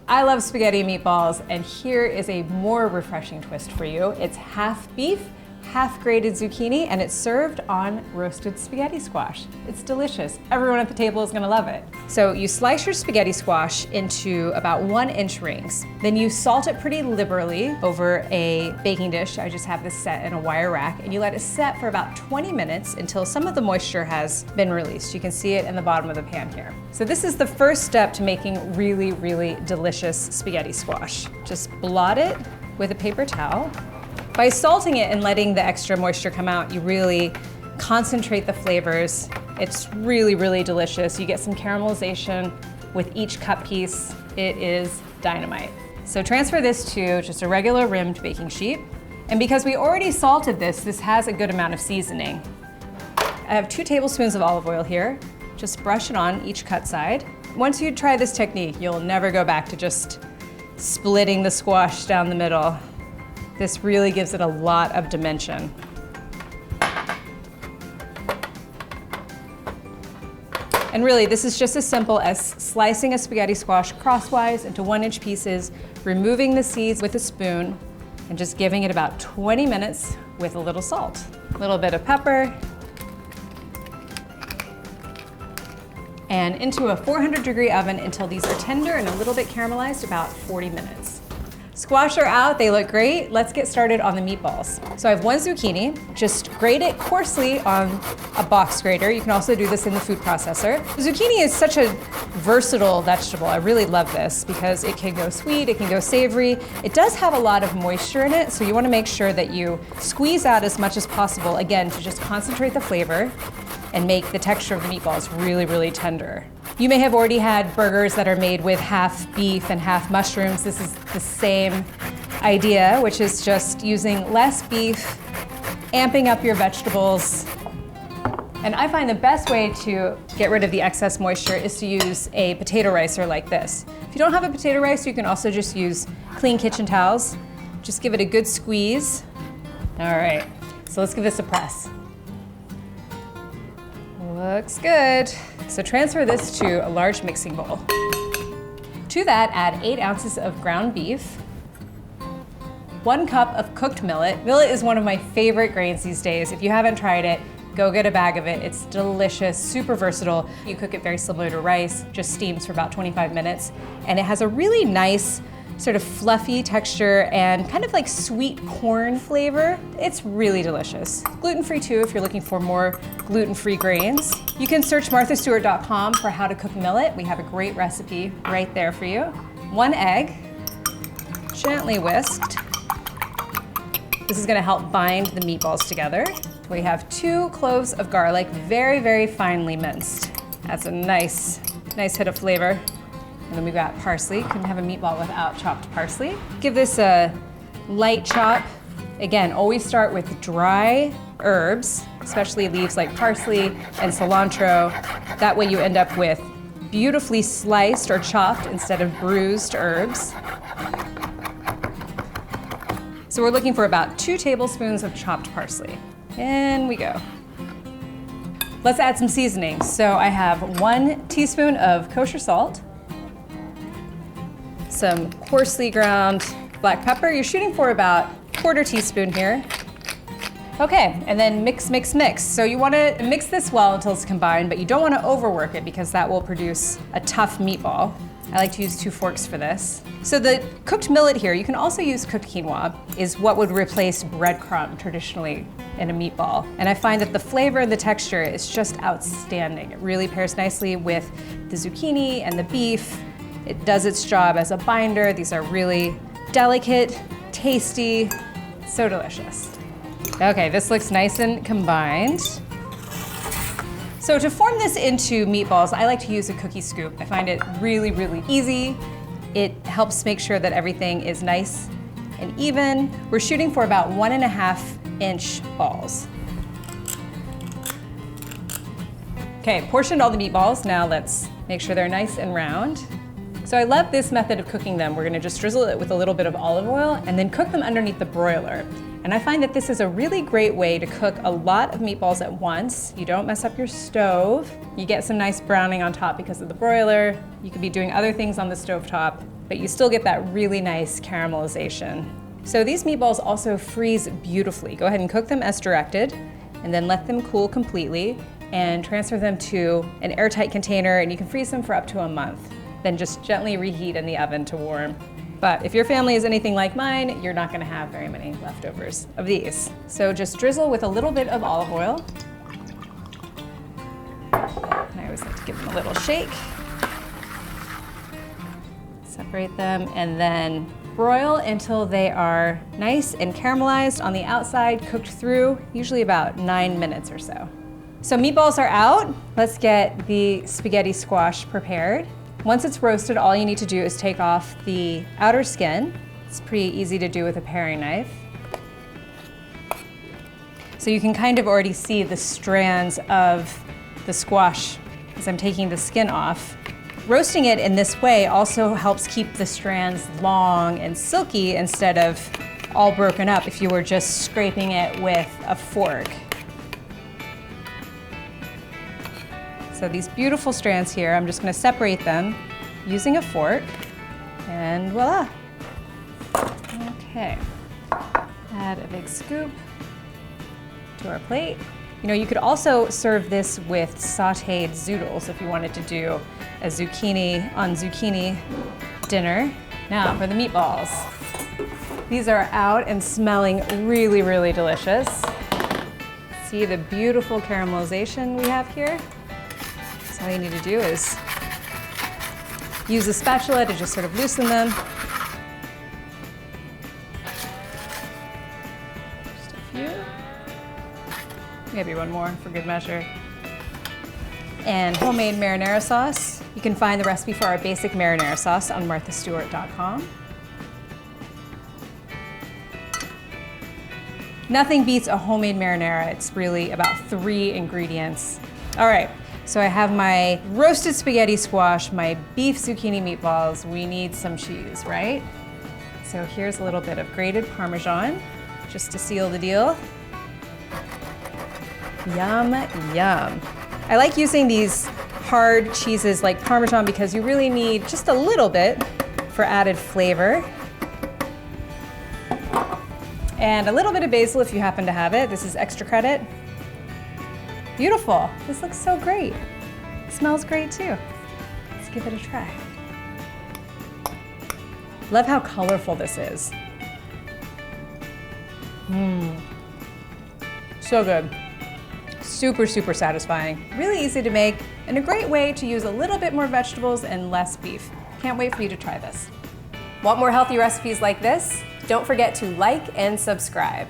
I love spaghetti and meatballs, and here is a more refreshing twist for you. It's half beef, half grated zucchini, and it's served on roasted spaghetti squash. It's delicious. Everyone at the table is gonna love it. So you slice your spaghetti squash into about 1-inch rings. Then you salt it pretty liberally over a baking dish. I just have this set in a wire rack, and you let it set for about 20 minutes until some of the moisture has been released. You can see it in the bottom of the pan here. So this is the first step to making really, really delicious spaghetti squash. Just blot it with a paper towel. By salting it and letting the extra moisture come out, you really concentrate the flavors. It's really, really delicious. You get some caramelization with each cut piece. It is dynamite. So transfer this to just a regular rimmed baking sheet. And because we already salted this, this has a good amount of seasoning. I have 2 tablespoons of olive oil here. Just brush it on each cut side. Once you try this technique, you'll never go back to just splitting the squash down the middle. This really gives it a lot of dimension. And really, this is just as simple as slicing a spaghetti squash crosswise into 1-inch pieces, removing the seeds with a spoon, and just giving it about 20 minutes with a little salt. A little bit of pepper, and into a 400-degree oven until these are tender and a little bit caramelized, about 40 minutes. Squash are out, they look great. Let's get started on the meatballs. So I have 1 zucchini, just grate it coarsely on a box grater. You can also do this in the food processor. Zucchini is such a versatile vegetable. I really love this because it can go sweet, it can go savory. It does have a lot of moisture in it, so you wanna make sure that you squeeze out as much as possible, again, to just concentrate the flavor and make the texture of the meatballs really, really tender. You may have already had burgers that are made with half beef and half mushrooms. This is the same idea, which is just using less beef, amping up your vegetables. And I find the best way to get rid of the excess moisture is to use a potato ricer like this. If you don't have a potato ricer, you can also just use clean kitchen towels. Just give it a good squeeze. All right, so let's give this a press. Looks good. So transfer this to a large mixing bowl. To that, add 8 ounces of ground beef, 1 cup of cooked millet. Millet is one of my favorite grains these days. If you haven't tried it, go get a bag of it. It's delicious, super versatile. You cook it very similar to rice, just steams for about 25 minutes. And it has a really nice sort of fluffy texture and kind of like sweet corn flavor. It's really delicious. Gluten-free too if you're looking for more gluten-free grains. You can search marthastewart.com for how to cook millet. We have a great recipe right there for you. 1 egg, gently whisked. This is gonna help bind the meatballs together. We have 2 cloves of garlic, very, very finely minced. That's a nice hit of flavor. And then we've got parsley. Couldn't have a meatball without chopped parsley. Give this a light chop. Again, always start with dry herbs, especially leaves like parsley and cilantro. That way you end up with beautifully sliced or chopped instead of bruised herbs. So we're looking for about 2 tablespoons of chopped parsley. In we go. Let's add some seasoning. So I have 1 teaspoon of kosher salt, some coarsely ground black pepper. You're shooting for about 1/4 teaspoon here. Okay, and then mix, mix, mix. So you wanna mix this well until it's combined, but you don't wanna overwork it because that will produce a tough meatball. I like to use 2 forks for this. So the cooked millet here, you can also use cooked quinoa, is what would replace breadcrumb traditionally in a meatball. And I find that the flavor and the texture is just outstanding. It really pairs nicely with the zucchini and the beef. It does its job as a binder. These are really delicate, tasty, so delicious. Okay, this looks nice and combined. So to form this into meatballs, I like to use a cookie scoop. I find it really, really easy. It helps make sure that everything is nice and even. We're shooting for about 1.5-inch balls. Okay, portioned all the meatballs. Now let's make sure they're nice and round. So I love this method of cooking them. We're gonna just drizzle it with a little bit of olive oil and then cook them underneath the broiler. And I find that this is a really great way to cook a lot of meatballs at once. You don't mess up your stove. You get some nice browning on top because of the broiler. You could be doing other things on the stovetop. but you still get that really nice caramelization. So these meatballs also freeze beautifully. Go ahead and cook them as directed, and then let them cool completely, and transfer them to an airtight container, and you can freeze them for up to a month. Then just gently reheat in the oven to warm. But if your family is anything like mine, you're not gonna have very many leftovers of these. So just drizzle with a little bit of olive oil. And I always like to give them a little shake. Separate them, and then broil until they are nice and caramelized on the outside, cooked through, usually about 9 minutes or so. So meatballs are out. Let's get the spaghetti squash prepared. Once it's roasted, all you need to do is take off the outer skin. It's pretty easy to do with a paring knife. So you can kind of already see the strands of the squash as I'm taking the skin off. Roasting it in this way also helps keep the strands long and silky instead of all broken up if you were just scraping it with a fork. So these beautiful strands here, I'm just gonna separate them using a fork, and voila. Okay, add a big scoop to our plate. You know, you could also serve this with sauteed zoodles if you wanted to do a zucchini on zucchini dinner. Now for the meatballs. These are out and smelling really, really delicious. See the beautiful caramelization we have here? So all you need to do is use a spatula to just sort of loosen them. Just a few. Maybe one more for good measure. And homemade marinara sauce. You can find the recipe for our basic marinara sauce on marthastewart.com. Nothing beats a homemade marinara. It's really about 3 ingredients. All right, so I have my roasted spaghetti squash, my beef zucchini meatballs. We need some cheese, right? So here's a little bit of grated Parmesan, just to seal the deal. Yum, yum. I like using these hard cheeses like Parmesan because you really need just a little bit for added flavor. And a little bit of basil if you happen to have it. This is extra credit. Beautiful. This looks so great. It smells great too. Let's give it a try. Love how colorful this is. So good. Super, super satisfying. Really easy to make, and a great way to use a little bit more vegetables and less beef. Can't wait for you to try this. Want more healthy recipes like this? Don't forget to like and subscribe.